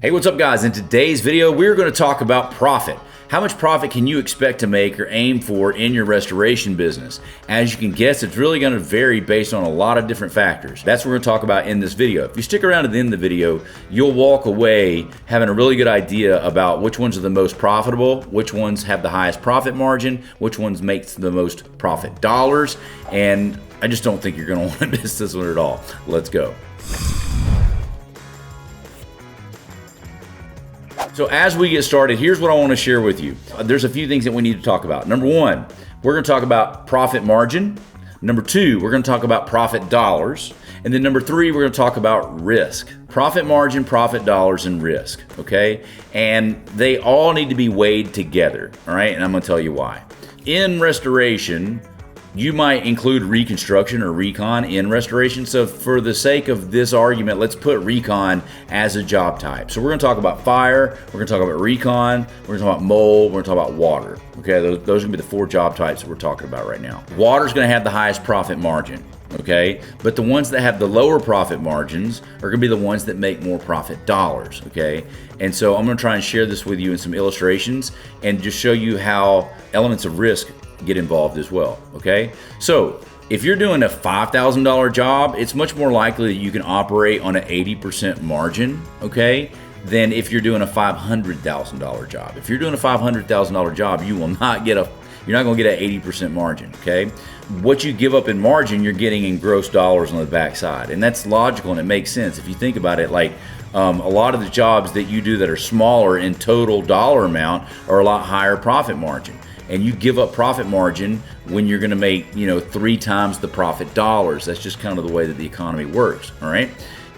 Hey, what's up guys? In today's video, we're going to talk about profit. How much profit can you expect to make or aim for in your restoration business? As you can guess, it's really going to vary based on a lot of different factors. That's what we're going to talk about in this video. If you stick around to the end of the video, you'll walk away having a really good idea about which ones are the most profitable, which ones have the highest profit margin, which ones makes the most profit dollars, and I just don't think you're going to want to miss this one at all. Let's go. So as we get started, here's what I want to share with you. There's a few things that we need to talk about. Number one, we're going to talk about profit margin. Number two, we're going to talk about profit dollars. And then number three, we're going to talk about risk. Profit margin, profit dollars, and risk, okay? And they all need to be weighed together, all right? And I'm going to tell you why. In restoration, you might include reconstruction or recon in restoration. So for the sake of this argument, let's put recon as a job type. So we're going to talk about fire, we're going to talk about recon, we're going to talk about mold, we're going to talk about water. Okay, those are going to be the four job types that we're talking about right now. Water is going to have the highest profit margin. Okay, but the ones that have the lower profit margins are going to be the ones that make more profit dollars. Okay, and so I'm going to try and share this with you in some illustrations and just show you how elements of risk get involved as well. Okay, so if you're doing a $5,000 job, it's much more likely that you can operate on an 80% margin, okay, than if you're doing a $500,000 job. If you're doing a $500,000 job, you will not get you're not going to get an 80% margin, okay? What you give up in margin, you're getting in gross dollars on the backside, and that's logical and it makes sense if you think about it. Like a lot of the jobs that you do that are smaller in total dollar amount are a lot higher profit margin. And you give up profit margin when you're going to make, 3 times the profit dollars. That's just kind of the way that the economy works, all right?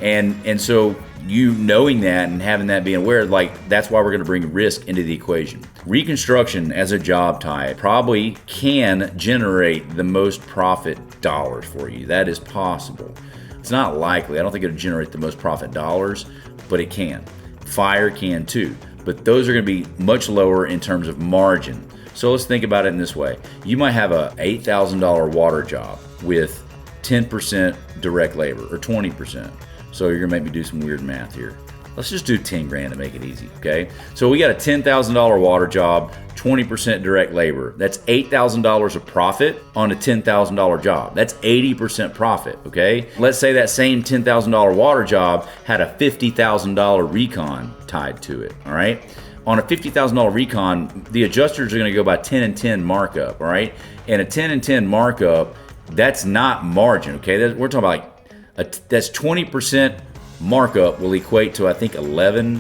And so you knowing that and having that being aware, like that's why we're going to bring risk into the equation. Reconstruction as a job type probably can generate the most profit dollars for you. That is possible. It's not likely. I don't think it'll generate the most profit dollars, but it can. Fire can too, but those are going to be much lower in terms of margin. So let's think about it in this way. You might have a $8,000 water job with 10% direct labor or 20%. So you're gonna make me do some weird math here. Let's just do 10 grand to make it easy, okay? So we got a $10,000 water job, 20% direct labor. That's $8,000 of profit on a $10,000 job. That's 80% profit, okay? Let's say that same $10,000 water job had a $50,000 recon tied to it, all right? On a $50,000 recon, the adjusters are going to go by 10 and 10 markup, all right? And a 10 and 10 markup, that's not margin, okay? We're talking about that's 20% markup will equate to, I think, 11%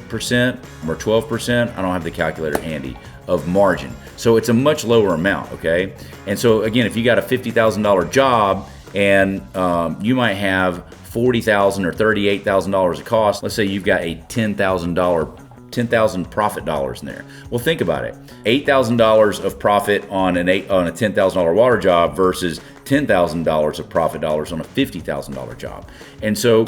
or 12%. I don't have the calculator handy of margin. So it's a much lower amount, okay? And so again, if you got a $50,000 job and you might have $40,000 or $38,000 of cost, let's say you've got a $10,000 profit dollars in there. Well, think about it. $8,000 of profit on a $10,000 water job versus $10,000 of profit dollars on a $50,000 job. And so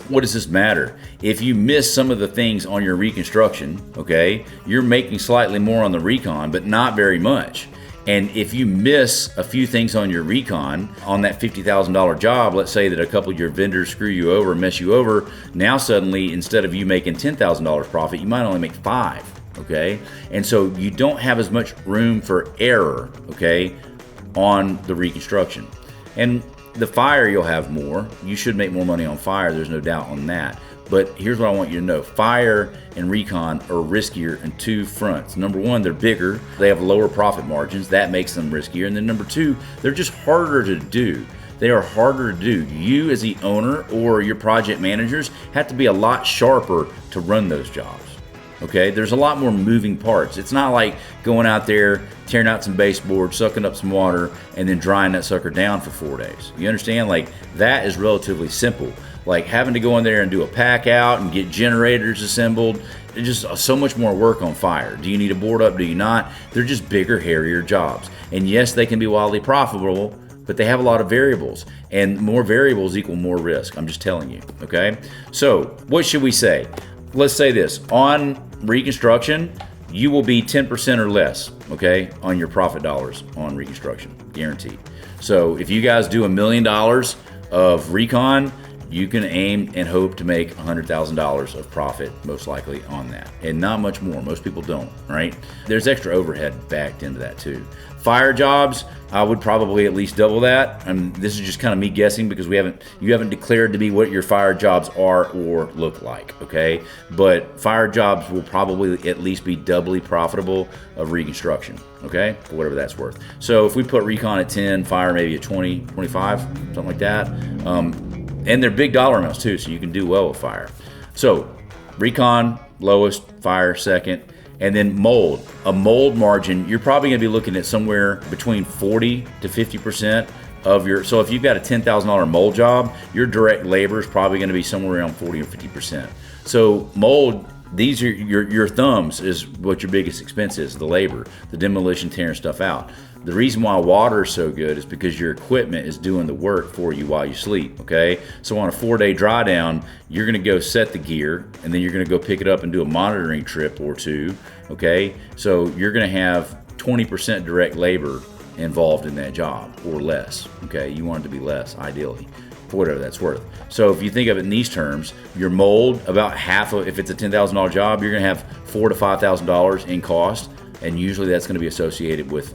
what does this matter? If you miss some of the things on your reconstruction, okay, you're making slightly more on the recon, but not very much. And if you miss a few things on your recon on that $50,000 job, let's say that a couple of your vendors screw you over, mess you over, now suddenly instead of you making $10,000 profit, you might only make $5,000, okay? And so you don't have as much room for error, okay, on the reconstruction. And the fire, you'll have more. You should make more money on fire, there's no doubt on that. But here's what I want you to know. Fire and recon are riskier in two fronts. Number one, they're bigger. They have lower profit margins. That makes them riskier. And then number two, they're just harder to do. They are harder to do. You as the owner or your project managers have to be a lot sharper to run those jobs. Okay, there's a lot more moving parts. It's not like going out there, tearing out some baseboards, sucking up some water, and then drying that sucker down for 4 days. You understand? Like, that is relatively simple. Like having to go in there and do a pack out and get generators assembled, it's just so much more work on fire. Do you need a board up? Do you not? They're just bigger, hairier jobs. And yes, they can be wildly profitable, but they have a lot of variables, and more variables equal more risk. I'm just telling you, okay? So what should we say? Let's say this, on reconstruction, you will be 10% or less, okay, on your profit dollars on reconstruction, guaranteed. So if you guys do $1 million of recon, you can aim and hope to make $100,000 of profit, most likely, on that, and not much more. Most people don't, right? There's extra overhead backed into that too. Fire jobs, I would probably at least double that. And this is just kind of me guessing because you haven't declared to me what your fire jobs are or look like, okay? But fire jobs will probably at least be doubly profitable of reconstruction, okay? For whatever that's worth. So if we put recon at 10, fire maybe at 20, 25, something like that. And they're big dollar amounts too, so you can do well with fire. So recon, lowest, fire, second. And then mold. A mold margin, you're probably going to be looking at somewhere between 40 to 50% of your. So if you've got a $10,000 mold job, your direct labor is probably going to be somewhere around 40 or 50%. So mold, these are your thumbs is what your biggest expense is, the labor, the demolition, tearing stuff out. The reason why water is so good is because your equipment is doing the work for you while you sleep, okay? So on a 4-day dry down, you're gonna go set the gear, and then you're gonna go pick it up and do a monitoring trip or two, okay? So you're gonna have 20% direct labor involved in that job, or less, okay? You want it to be less, ideally, for whatever that's worth. So if you think of it in these terms, your mold, about half of, if it's a $10,000 job, you're gonna have $4,000 to $5,000 in cost, and usually that's going to be associated with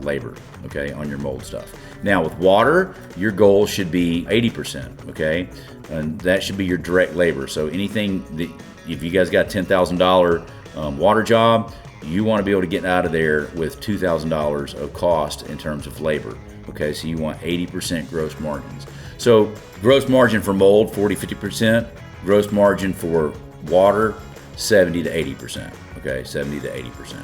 labor, okay, on your mold stuff. Now with water, your goal should be 80%, okay, and that should be your direct labor. So anything that, if you guys got a $10,000 water job, you want to be able to get out of there with $2,000 of cost in terms of labor, okay, so you want 80% gross margins. So gross margin for mold, 40, 50%, gross margin for water, 70 to 80%, okay, 70 to 80%.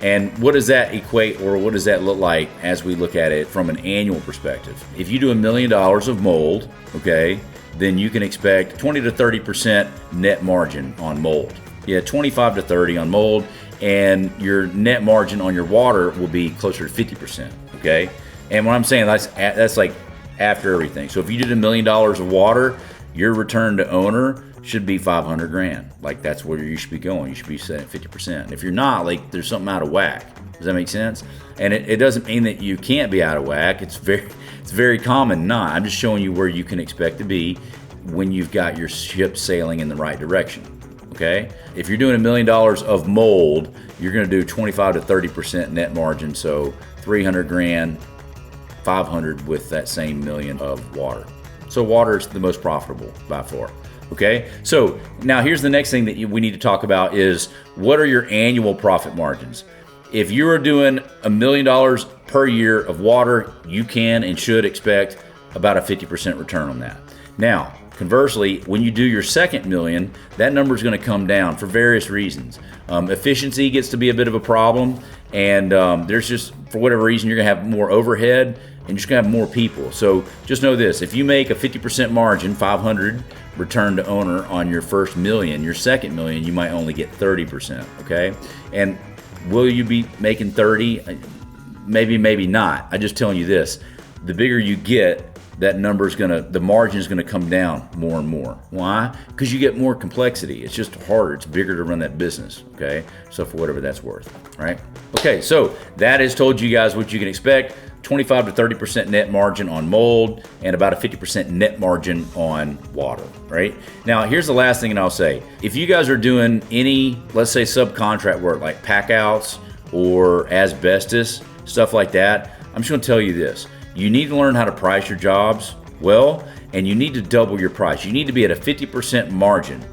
And what does that equate, or what does that look like as we look at it from an annual perspective? If you do $1 million of mold, okay, then you can expect 20 to 30% net margin on mold. Yeah, 25 to 30 on mold, and your net margin on your water will be closer to 50%, okay? And what I'm saying, that's like after everything. So if you did $1 million of water, your return to owner should be $500,000. Like that's where you should be going. You should be setting 50%. If you're not, like there's something out of whack. Does that make sense? And it doesn't mean that you can't be out of whack. It's very common not. I'm just showing you where you can expect to be when you've got your ship sailing in the right direction. Okay? If you're doing $1 million of mold, you're going to do 25 to 30% net margin. So $300,000, $500,000 with that same $1 million of water. So water is the most profitable by far. Okay, so now here's the next thing that we need to talk about is what are your annual profit margins? If you are doing $1 million per year of water, you can and should expect about a 50% return on that. Now, conversely, when you do your second million, that number is going to come down for various reasons. Efficiency gets to be a bit of a problem, and there's just, for whatever reason, you're going to have more overhead and you're just going to have more people. So just know this, if you make a 50% margin, 500 return to owner on your first million, your second million, you might only get 30%, okay? And will you be making 30? Maybe not. I'm just telling you this, the bigger you get, that number is the margin is gonna come down more and more. Why? Because you get more complexity. It's just harder, it's bigger to run that business, okay? So for whatever that's worth, right? Okay, so that has told you guys what you can expect. 25 to 30% net margin on mold and about a 50% net margin on water, right? Now, here's the last thing, and I'll say, if you guys are doing any, let's say subcontract work like pack outs or asbestos, stuff like that, I'm just gonna tell you this. You need to learn how to price your jobs well, and you need to double your price. You need to be at a 50% margin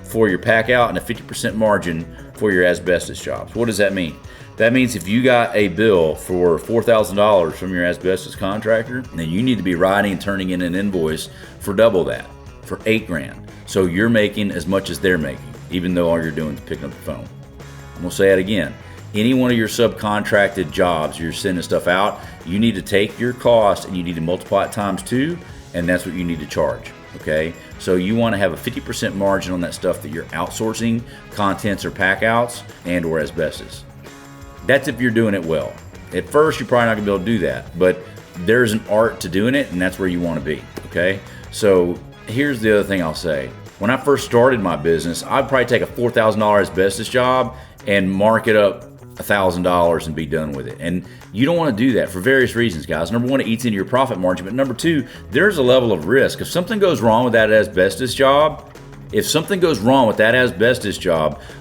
for your pack out and a 50% margin for your asbestos jobs. What does that mean? That means if you got a bill for $4,000 from your asbestos contractor, then you need to be writing and turning in an invoice for double that, for $8,000. So you're making as much as they're making, even though all you're doing is picking up the phone. I'm gonna say it again. Any one of your subcontracted jobs, you're sending stuff out, you need to take your cost and you need to multiply it times 2, and that's what you need to charge, okay? So you wanna have a 50% margin on that stuff that you're outsourcing, contents or pack outs and or asbestos. That's if you're doing it well. At first, you're probably not gonna be able to do that, but there's an art to doing it, and that's where you wanna be, okay? So here's the other thing I'll say. When I first started my business, I'd probably take a $4,000 asbestos job and mark it up $1,000 and be done with it. And you don't want to do that for various reasons, guys. Number one, it eats into your profit margin. But number two, there's a level of risk. If something goes wrong with that asbestos job,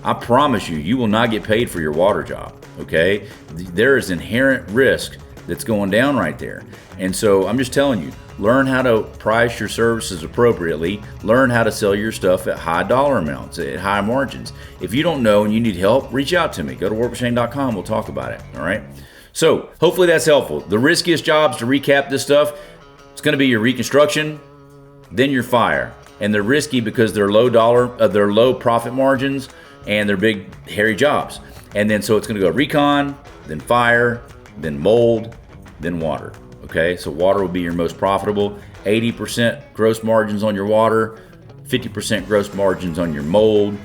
I promise you, you will not get paid for your water job, okay? There is inherent risk that's going down right there. And so I'm just telling you, learn how to price your services appropriately. Learn how to sell your stuff at high dollar amounts, at high margins. If you don't know and you need help, reach out to me. Go to workwithshane.com. We'll talk about it, all right? So hopefully that's helpful. The riskiest jobs, to recap this stuff, it's going to be your reconstruction, then your fire. And they're risky because they're low profit margins, and they're big, hairy jobs. And then so it's going to go recon, then fire, then mold, then water. Okay, so water will be your most profitable. 80% gross margins on your water, 50% gross margins on your mold,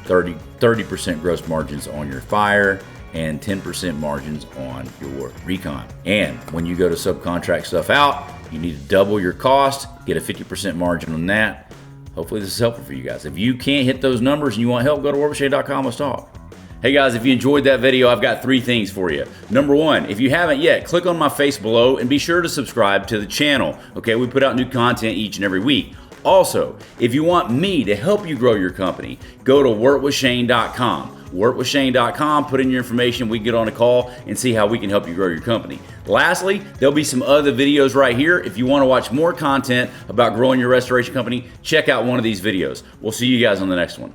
30% gross margins on your fire, and 10% margins on your recon. And when you go to subcontract stuff out, you need to double your cost, get a 50% margin on that. Hopefully this is helpful for you guys. If you can't hit those numbers and you want help, go to workwithshane.com. Let's talk. Hey guys, if you enjoyed that video, I've got 3 things for you. Number 1, if you haven't yet, click on my face below and be sure to subscribe to the channel. Okay, we put out new content each and every week. Also, if you want me to help you grow your company, go to workwithshane.com. Workwithshane.com, put in your information, we get on a call and see how we can help you grow your company. Lastly, there'll be some other videos right here. If you want to watch more content about growing your restoration company, check out one of these videos. We'll see you guys on the next one.